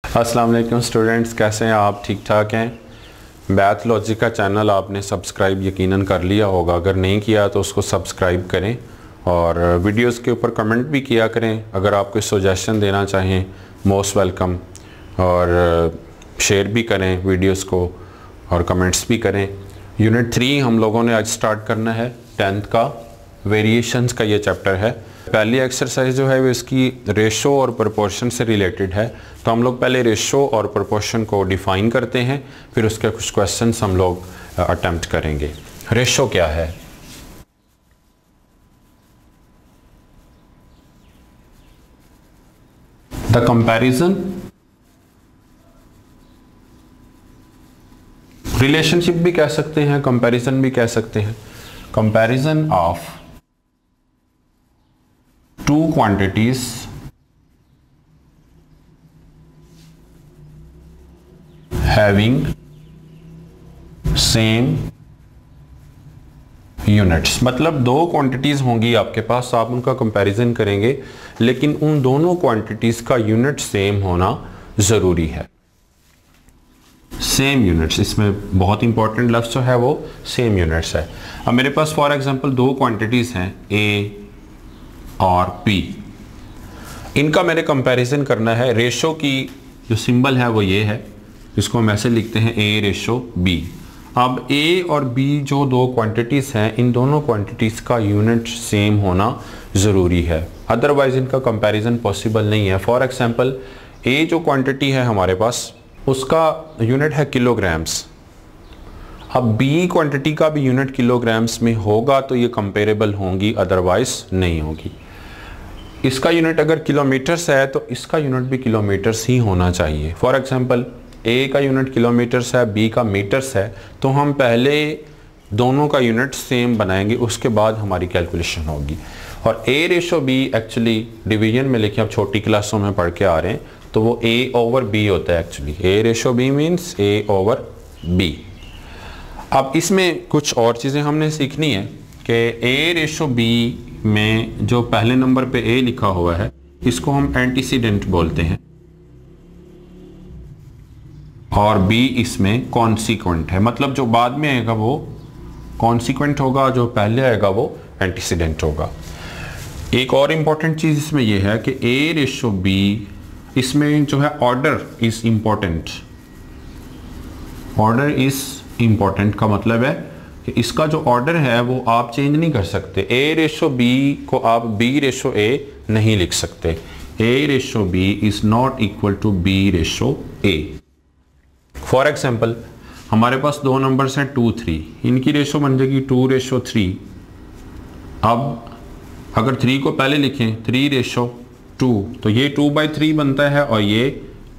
अस्सलाम वालेकुम स्टूडेंट्स, कैसे हैं आप? ठीक ठाक हैं? मैथलॉजी का चैनल आपने सब्सक्राइब यकीनन कर लिया होगा। अगर नहीं किया तो उसको सब्सक्राइब करें और वीडियोस के यूपर कमेंट भी किया करें। अगर आप कोई सजेशन देना चाहें मोस्ट वेलकम, और शेयर भी करें वीडियोस को और कमेंट्स भी करें। यूनिट 3 हम लोगों ने आज स्टार्ट करना है। 10th का वेरिएशंस का ये चैप्टर है। पहली एक्सरसाइज जो है वो इसकी रेशो और प्रोपोर्शन से रिलेटेड है। तो हम लोग पहले रेशो और प्रोपोर्शन को डिफाइन करते हैं, फिर उसके कुछ क्वेश्चंस हम लोग अटेम्प्ट करेंगे। रेशो क्या है? द कंपैरिजन, रिलेशनशिप भी कह सकते हैं, कंपैरिजन भी कह सकते हैं। Comparison of two quantities having same units. मतलब दो क्वांटिटीज होंगी आपके पास, आप उनका कंपैरिजन करेंगे, लेकिन उन दोनों क्वांटिटीज का यूनिट सेम होना जरूरी है। सेम यूनिट्स, इसमें बहुत इंपॉर्टेंट लफ्ज़ जो है वो सेम यूनिट्स है। अब मेरे पास फॉर एग्जांपल दो क्वांटिटीज हैं ए और P, इनका मैंने कंपैरिजन करना है। रेशो की जो सिंबल है वो ये है, इसको हम ऐसे लिखते हैं A रेशो B। अब A और B जो दो क्वांटिटीज़ हैं, इन दोनों क्वांटिटीज़ का यूनिट सेम होना ज़रूरी है, अदरवाइज इनका कंपैरिजन पॉसिबल नहीं है। फॉर एग्जांपल A जो क्वांटिटी है हमारे पास, उसका यूनिट है किलोग्राम्स। अब B क्वांटिटी का भी यूनिट किलोग्राम्स में होगा तो ये कंपेरेबल होंगी, अदरवाइज नहीं होगी। इसका यूनिट अगर किलोमीटर्स है तो इसका यूनिट भी किलोमीटर्स ही होना चाहिए। फॉर एग्जांपल A का यूनिट किलोमीटर्स है, B का मीटर्स है, तो हम पहले दोनों का यूनिट सेम बनाएंगे, उसके बाद हमारी कैलकुलेशन होगी। और A ratio B actually division में लिखे, आप छोटी क्लासों में पढ़ के आ रहे हैं, तो वो A ओवर B होता है। Actually A ratio B means A over B। अब इसमें कुछ और चीज़ें हमने सीखनी है कि A रेशो B में जो पहले नंबर पे A लिखा हुआ है, इसको हम एंटीसीडेंट बोलते हैं, और B इसमें कॉन्सिक्वेंट है। मतलब जो बाद में आएगा वो कॉन्सिक्वेंट होगा, जो पहले आएगा वो एंटीसीडेंट होगा। एक और इम्पॉर्टेंट चीज़ इसमें यह है कि A रेशो B, इसमें जो है order is important. Order is important का मतलब है कि इसका जो ऑर्डर है वो आप चेंज नहीं कर सकते। A रेशो B को आप B रेशो A नहीं लिख सकते। A ratio B is not equal to B ratio A। For example हमारे पास दो नंबर्स हैं 2, 3, इनकी रेशो बन जाएगी 2 रेशो 3। अब अगर 3 को पहले लिखें 3 रेशो 2, तो ये 2/3 बनता है और ये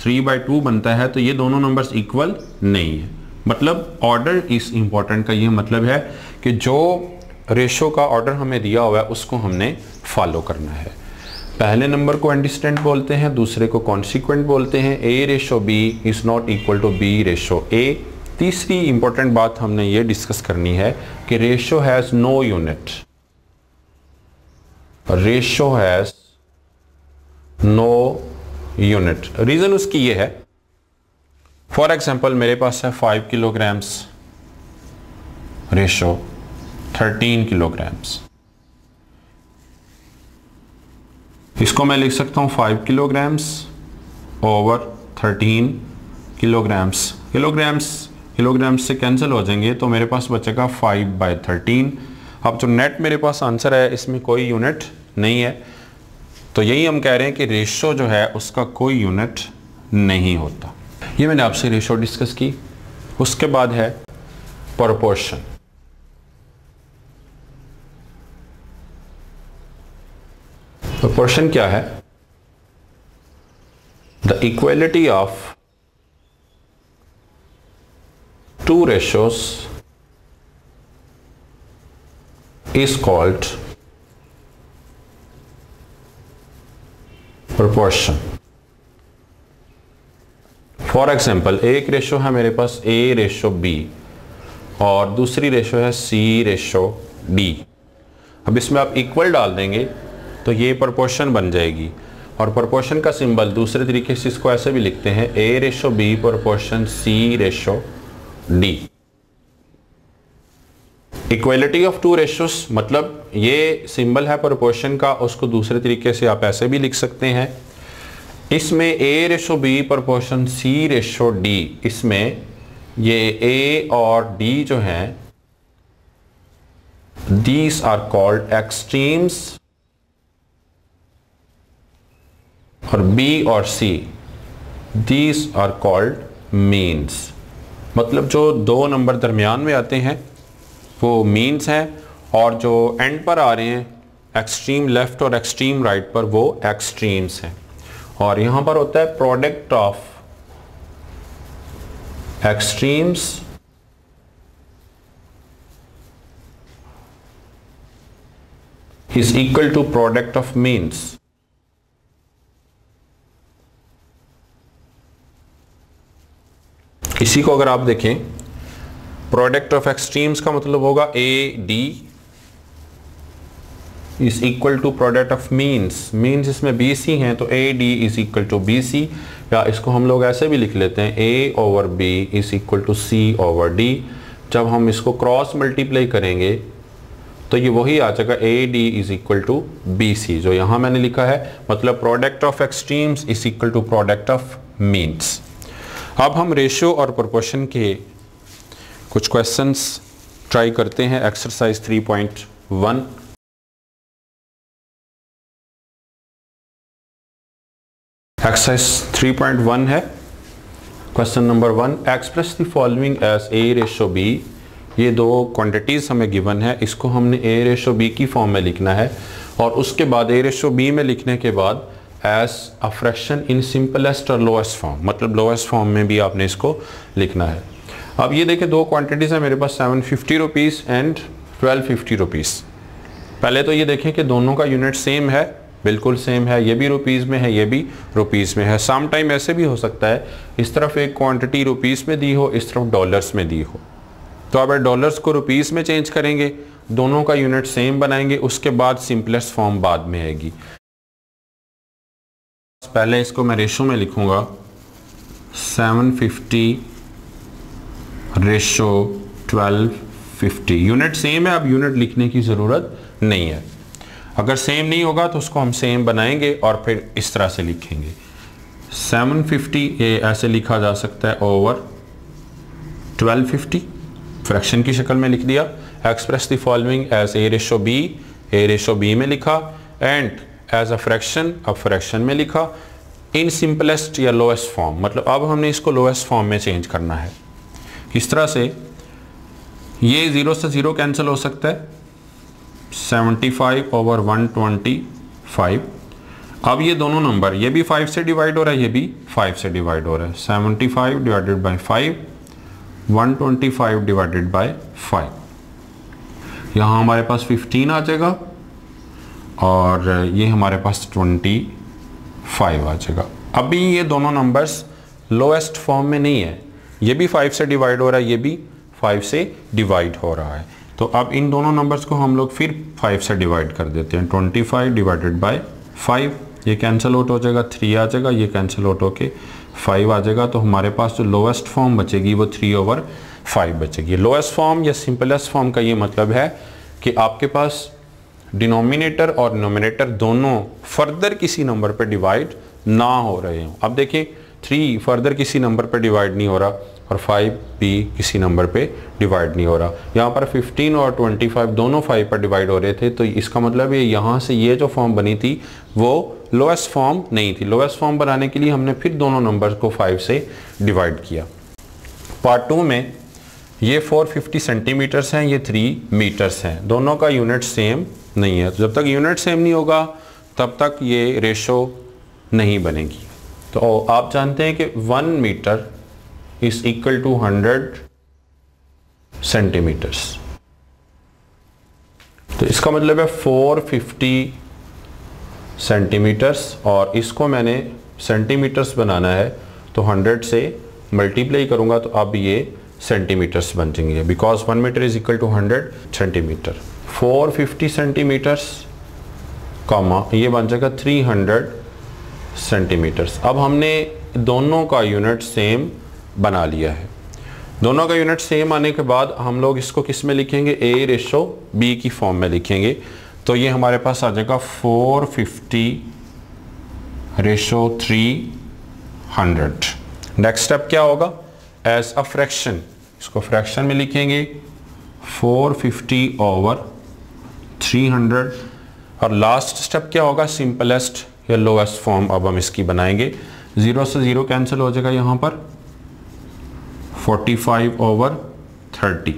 3/2 बनता है, तो ये दोनों नंबर्स इक्वल नहीं है। मतलब ऑर्डर इज इंपॉर्टेंट का ये मतलब है कि जो रेशो का ऑर्डर हमें दिया हुआ है उसको हमने फॉलो करना है। पहले नंबर को एंटीसीडेंट बोलते हैं, दूसरे को कॉन्सिक्वेंट बोलते हैं। A ratio B is not equal to B ratio A। तीसरी इंपॉर्टेंट बात हमने ये डिस्कस करनी है कि ratio has no unit. Ratio has no unit, reason उसकी ये है, फॉर एग्जाम्पल मेरे पास है 5 किलोग्राम्स रेशो 13 किलोग्राम्स। इसको मैं लिख सकता हूं 5 किलोग्राम्स ओवर 13 किलोग्राम्स। किलोग्राम्स से कैंसिल हो जाएंगे, तो मेरे पास बचेगा 5/13। अब जो नेट मेरे पास आंसर है, इसमें कोई यूनिट नहीं है, तो यही हम कह रहे हैं कि रेशो जो है उसका कोई यूनिट नहीं होता। ये मैंने आपसे रेशो डिस्कस की। उसके बाद है प्रोपोर्शन। प्रोपोर्शन क्या है? The equality of two ratios is called proportion. For example एक रेशो है मेरे पास A रेशो B और दूसरी रेशो है C रेशो D। अब इसमें आप इक्वल डाल देंगे तो ये प्रोपोर्शन बन जाएगी। और प्रोपोर्शन का सिंबल दूसरे तरीके से इसको ऐसे भी लिखते हैं A/B proportion C/D। Equality of two ratios, मतलब ये सिंबल है प्रोपोर्शन का, उसको दूसरे तरीके से आप ऐसे भी लिख सकते हैं। इसमें A/B प्रोपोर्शन C/D, इसमें ये A और D जो हैं these are called extremes, और B और C these are called means। मतलब जो दो नंबर दरमियान में आते हैं वो मीन्स हैं, और जो एंड पर आ रहे हैं एक्सट्रीम लेफ्ट और एक्सट्रीम राइट पर वो एक्सट्रीम्स हैं। और यहां पर होता है product of extremes is equal to product of means. इसी को अगर आप देखें, प्रोडक्ट ऑफ एक्सट्रीम्स का मतलब होगा AD is equal to product of means. Means इसमें BC हैं तो AD is equal to BC, या इसको हम लोग ऐसे भी लिख लेते हैं A/B is equal to C/D। जब हम इसको क्रॉस मल्टीप्लाई करेंगे तो ये वही आ जाएगा AD is equal to BC, जो यहाँ मैंने लिखा है। मतलब product of extremes is equal to product of means. अब हम रेशियो और प्रोपोर्शन के कुछ क्वेश्चंस ट्राई करते हैं। एक्सरसाइज 3.1। एक्सरसाइज 3.1 है। Question number 1, express the following as A/B। ये दो क्वांटिटीज हमें गिवन है, इसको हमने A/B की फॉर्म में लिखना है, और उसके बाद A/B में लिखने के बाद as a fraction in simplest और लोएस्ट फॉर्म, मतलब लोएस्ट फॉर्म में भी आपने इसको लिखना है। अब ये देखिए दो क्वांटिटीज़ हैं मेरे पास, 750 रुपीज़ एंड 1250 रुपीज़। पहले तो ये देखें कि दोनों का यूनिट सेम है, बिल्कुल सेम है, ये भी रुपीज़ में है, ये भी रुपीज़ में है। सम टाइम ऐसे भी हो सकता है इस तरफ एक क्वांटिटी रुपीज़ में दी हो, इस तरफ डॉलर्स में दी हो, तो अब डॉलर्स को रुपीज़ में चेंज करेंगे, दोनों का यूनिट सेम बनाएंगे, उसके बाद सिंपलेस्ट फॉर्म बाद में आएगी। पहले इसको मैं रेशो में लिखूंगा 750 रेशो 1250। यूनिट सेम है, अब यूनिट लिखने की ज़रूरत नहीं है। अगर सेम नहीं होगा तो उसको हम सेम बनाएंगे और फिर इस तरह से लिखेंगे 750, ये ऐसे लिखा जा सकता है ओवर 1250, फ्रैक्शन की शक्ल में लिख दिया। Express the following as A/B में लिखा, एंड एज अ फ्रैक्शन, अब फ्रैक्शन में लिखा, इन सिंपलेस्ट या लोएस्ट फॉर्म, मतलब अब हमने इसको लोएस्ट फॉर्म में चेंज करना है। इस तरह से ये 0 से 0 कैंसिल हो सकता है, 75 ओवर 125। अब ये दोनों नंबर, ये भी 5 से डिवाइड हो रहा है, ये भी 5 से डिवाइड हो रहा है। 75 डिवाइडेड बाई 5, 125 डिवाइडेड बाई 5। यहाँ हमारे पास 15 आ जाएगा और ये हमारे पास 25 आ जाएगा। अभी ये दोनों नंबर्स लोएस्ट फॉर्म में नहीं है, ये भी 5 से डिवाइड हो रहा है, ये भी 5 से डिवाइड हो रहा है। तो अब इन दोनों नंबर्स को हम लोग फिर 5 से डिवाइड कर देते हैं। 25 डिवाइडेड बाय 5, ये कैंसिल आउट हो जाएगा, 3 आ जाएगा, ये कैंसिल आउट होके 5 आ जाएगा। तो हमारे पास जो लोएस्ट फॉर्म बचेगी वो 3/5 बचेगी। लोएस्ट फॉर्म या सिंपलेस्ट फॉर्म का ये मतलब है कि आपके पास डिनोमिनेटर और नोमिनेटर दोनों फर्दर किसी नंबर पर डिवाइड ना हो रहे हों। अब देखिए 3 फर्दर किसी नंबर पर डिवाइड नहीं हो रहा और 5 भी किसी नंबर पे डिवाइड नहीं हो रहा। यहाँ पर 15 और 25 दोनों 5 पर डिवाइड हो रहे थे, तो इसका मतलब है यहाँ से ये जो फॉर्म बनी थी वो लोएस्ट फॉर्म नहीं थी। लोएस्ट फॉर्म बनाने के लिए हमने फिर दोनों नंबर्स को 5 से डिवाइड किया। पार्ट 2 में ये 450 सेंटीमीटर्स हैं, ये 3 मीटर्स हैं, दोनों का यूनिट सेम नहीं है। तो जब तक यूनिट सेम नहीं होगा तब तक ये रेशो नहीं बनेगी। तो आप जानते हैं कि 1 metre is equal to 100 centimetres. तो इसका मतलब है 450 सेंटीमीटर्स, और इसको मैंने सेंटीमीटर्स बनाना है तो 100 से मल्टीप्लाई करूंगा तो अब ये सेंटीमीटर्स बन जाएंगे, because 1 metre is equal to 100 centimetre. 450 centimetres comma ये बन जाएगा 300 सेंटीमीटर्स। अब हमने दोनों का यूनिट सेम बना लिया है। दोनों का यूनिट सेम आने के बाद हम लोग इसको किस में लिखेंगे, A रेशो B की फॉर्म में लिखेंगे। तो ये हमारे पास आ जाएगा 450 रेशो 300। नेक्स्ट स्टेप क्या होगा, एज अ फ्रैक्शन, इसको फ्रैक्शन में लिखेंगे 450 ओवर 300। और लास्ट स्टेप क्या होगा, सिंपलेस्ट या लोएस्ट फॉर्म अब हम इसकी बनाएंगे। 0 से 0 कैंसिल हो जाएगा यहाँ पर, 45 ओवर 30।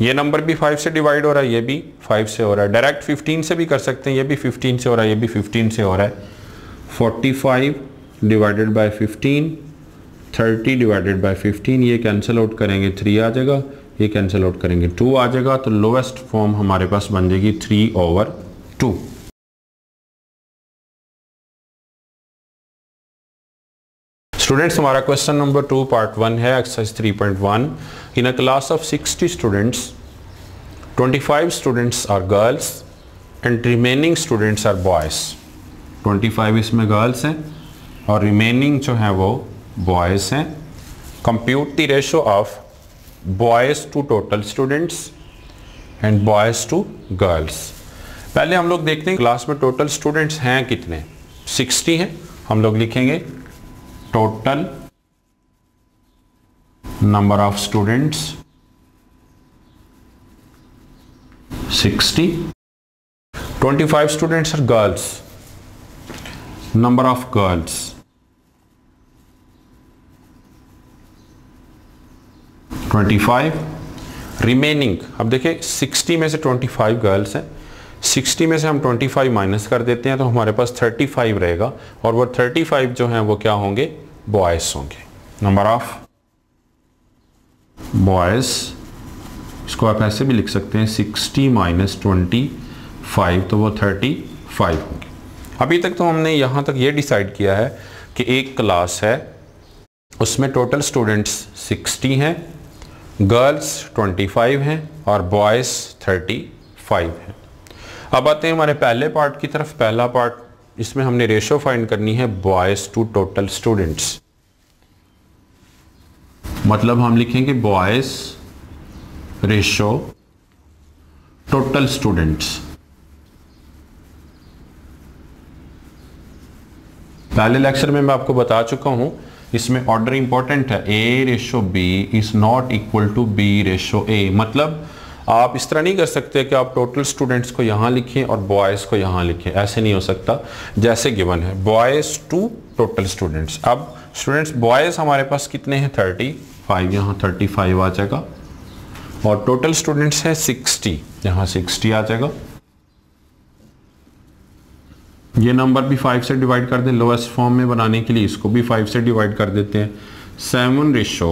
ये नंबर भी 5 से डिवाइड हो रहा है, ये भी 5 से हो रहा है। डायरेक्ट 15 से भी कर सकते हैं, ये भी 15 से हो रहा है, ये भी 15 से हो रहा है। 45 डिवाइडेड बाय 15, 30 डिवाइडेड बाय 15, ये कैंसिल आउट करेंगे 3 आ जाएगा, ये कैंसिल आउट करेंगे 2 आ जाएगा। तो लोएस्ट फॉर्म हमारे पास बन जाएगी 3 ओवर 2। स्टूडेंट्स, हमारा क्वेश्चन नंबर 2 पार्ट 1 है, exercise 3.1। In a class of 60 students, 25 students are girls and remaining students are boys. 25 इसमें गर्ल्स हैं और रिमेनिंग जो है वो बॉयज हैं। Compute the ratio of boys to total students and boys to girls. पहले हम लोग देखते हैं क्लास में टोटल स्टूडेंट्स हैं कितने, 60 हैं। हम लोग लिखेंगे total number of students 60। 25 students are girls, number of girls 25। Remaining, अब देखिए 60 में से 25 गर्ल्स हैं, 60 में से हम 25 माइनस कर देते हैं तो हमारे पास 35 रहेगा, और वो 35 जो हैं वो क्या होंगे, बॉयज होंगे। नंबर ऑफ बॉयज, इसको आप ऐसे भी लिख सकते हैं 60 माइनस 25, तो वो 35 होंगे। अभी तक तो हमने यहाँ तक ये डिसाइड किया है कि एक क्लास है, उसमें टोटल स्टूडेंट्स 60 हैं, गर्ल्स 25 हैं और बॉयज 35 हैं। अब आते हैं हमारे पहले पार्ट की तरफ। पहला पार्ट, इसमें हमने रेशो फाइंड करनी है बॉयज टू टोटल स्टूडेंट्स। मतलब हम लिखेंगे बॉयज रेशो टोटल स्टूडेंट्स। पहले लेक्चर में मैं आपको बता चुका हूं, इसमें ऑर्डर इंपॉर्टेंट है। A ratio B is not equal to B ratio A। मतलब आप इस तरह नहीं कर सकते कि आप टोटल स्टूडेंट्स को यहाँ लिखें और बॉयज को यहाँ लिखें, ऐसे नहीं हो सकता। जैसे गिवन है बॉयज टू टोटल स्टूडेंट्स। अब स्टूडेंट्स बॉयज हमारे पास कितने हैं, 35, यहाँ 35 आ जाएगा, और टोटल स्टूडेंट्स है 60, यहाँ 60 आ जाएगा। ये नंबर भी 5 से डिवाइड कर दें लोएस्ट फॉर्म में बनाने के लिए, इसको भी 5 से डिवाइड कर देते हैं। 7 रेशो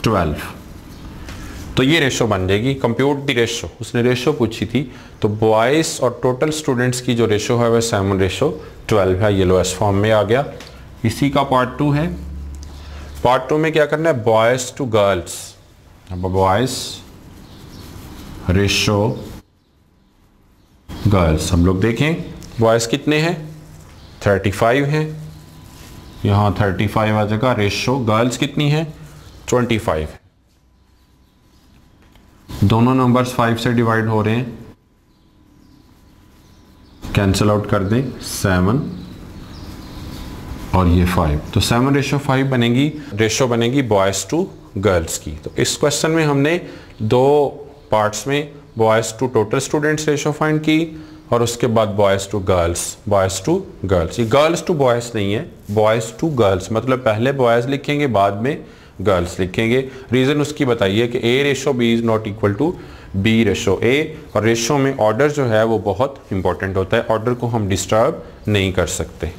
12, तो ये रेशो बन जाएगी। कंप्यूट द रेशो, उसने रेशो पूछी थी, तो बॉयज और टोटल स्टूडेंट्स की जो रेशो है वह 7 रेशो 12 है। ये लोएस्ट फॉर्म में आ गया। इसी का पार्ट 2 है। पार्ट 2 में क्या करना है, बॉयज टू गर्ल्स। अब बॉयज रेशो गर्ल्स, हम लोग देखें बॉयज कितने हैं, 35 हैं, यहाँ 35 आ जाएगा। रेशो गर्ल्स कितनी है, 25 है। दोनों नंबर्स 5 से डिवाइड हो रहे हैं, कैंसिल आउट कर दें 7 और ये 5, तो 7 रेशो 5 बनेगी। रेशो बनेगी बॉयज टू गर्ल्स की। तो इस क्वेश्चन में हमने 2 पार्ट्स में boys to total students ratio find की और उसके बाद boys to girls. Boys to girls, ये गर्ल्स टू बॉयज नहीं है, बॉयज टू गर्ल्स, मतलब पहले बॉयज लिखेंगे बाद में गर्ल्स लिखेंगे। रीजन उसकी बताइए कि A ratio B is not equal to B ratio A, और रेशो में ऑर्डर जो है वो बहुत इंपॉर्टेंट होता है, ऑर्डर को हम डिस्टर्ब नहीं कर सकते।